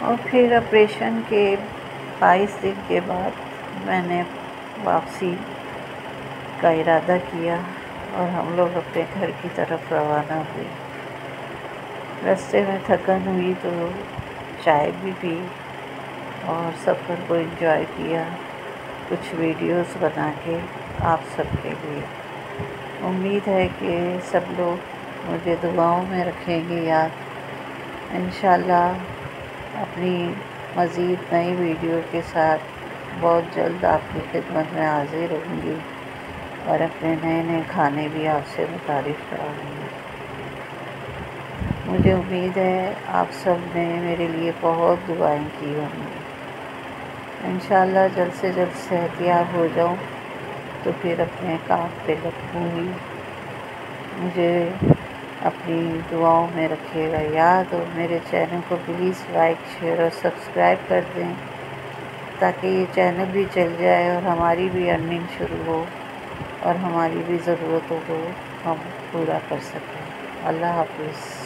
اور پھر آپریشن کے 22 دن کے بعد میں نے واپسی کا ارادہ کیا اور ہم لوگ اپنے گھر کی طرف روانہ ہوئے۔ راستے میں تھکن ہوئی تو چائے بھی پی اور سفر کو انجوائے کیا، کچھ ویڈیوز بنا کے آپ سب کے لیے۔ امید ہے کہ سب لوگ مجھے دعاؤں میں رکھیں گے یاد۔ انشاءاللہ اپنی مزید نئی ویڈیو کے ساتھ بہت جلد آپ کی خدمت میں حاضر ہوں گی اور اپنے نئے نئے کھانے بھی آپ سے متعارف کراؤں گی۔ مجھے امید ہے آپ سب نے میرے لیے بہت دعائیں کی ہوں گی۔ انشاءاللہ جلد سے جلد صحت یاب ہو جاؤں تو پھر اپنے کام پہ لگوں گی۔ مجھے اپنی دعاؤں میں رکھیے گا یاد، اور میرے چینل کو پلیز لائک، شیئر اور سبسکرائب کر دیں تاکہ یہ چینل بھی چل جائے اور ہماری بھی ارننگ شروع ہو اور ہماری بھی ضرورتوں کو ہم پورا کر سکیں۔ اللہ حافظ۔